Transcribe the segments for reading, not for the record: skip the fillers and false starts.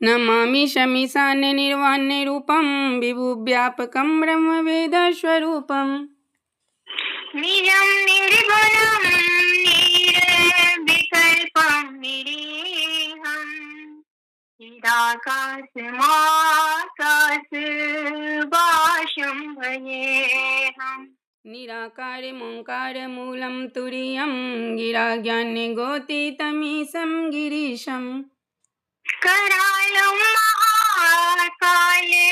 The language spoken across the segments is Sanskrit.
नमामि शमीशान्य निर्वाण्य रूपं विभुव्यापकं ब्रह्मवेदस्वरूपम् निजं निर्गुणं निर्विकल्पं निरीहं चिदाकाशमाकाशवासं भजेऽहम् निराकारमोङ्कारमूलं तुरीयं गिराज्ञान्यगोतीतमीशं गिरीशम् करालं महाकाले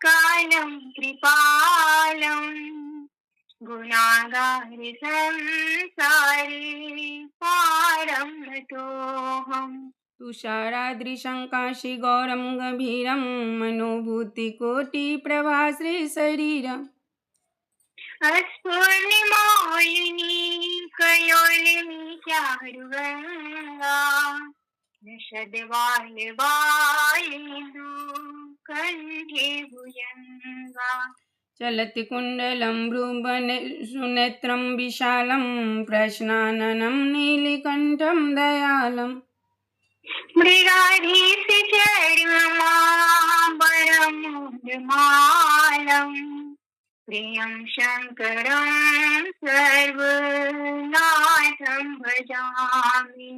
कालं कृपालं गुणागार संसारे पारं नतोऽहम् तुषारादृशं काशीगौरं गभीरं मनोभूतिकोटिप्रभाश्रीशरीरम् अस्फुर्णिमालिनी कयोलिनी चारुगङ्गा निषद्वाल्वालिन्दु कण्ठे भुजङ्गा चलति कुण्डलं भ्रुवनेत्रं विशालं प्रश्नाननं नीलकण्ठं दयालम् मृगाधीशचर्ममाबरमुदमालम् प्रियं शङ्करं सर्वनाथं भजामि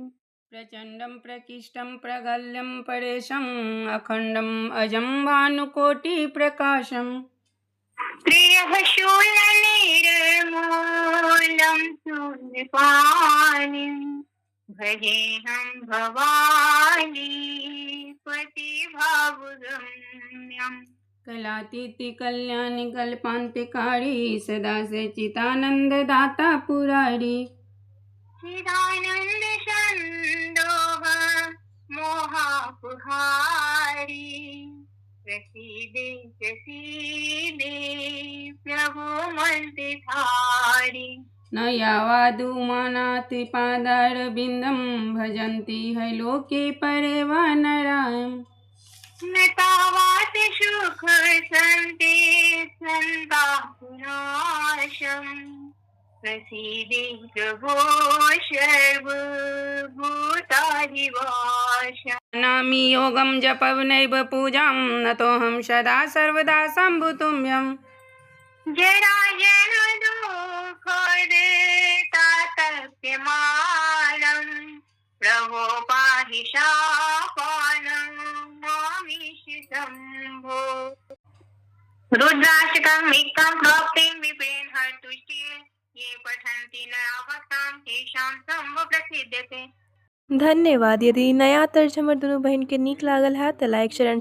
प्रचण्डं प्रकृष्टं प्रगल्यं परेशम् अखण्डम् अजं भानुकोटिप्रकाशम् प्रियः शूलनिर्मूलं शूलपाणिं भजेऽहं भवानी पतिभावगम्यम् कलातीति कल्याणि कल्पान्तिकारी सदा से चिदानन्ददाता पुरारी चिदानन्द सन्दोह मोहापहारी प्रसीदे प्रभु मन्त्रधारी न यावादुमानाति पादारविन्दं भजन्ति है लोके परे वा नरायम् न तावात सुख सन्ति सन्तापुनाशम् प्रसीदे प्रभो सर्वभूताधिवास नामि योगं जपवनैव पूजां नतोऽहं सदा सर्वदा शम्भुतुभ्यम् जराजन्मदुःखदतातप्यमानम् प्रभो पाहि शापानं मामिष शम्भो रुद्राष्टकम् एकं प्राप्तिं विप्रेण हर्तुष्टिः ये पठन्ति नयावतां तेषां शम्भो प्रसिद्ध्यते। धन्यवाद। यदि नया तर्जमर दुनू बहिन के नीक लागल है तो लाइक शेयर एंड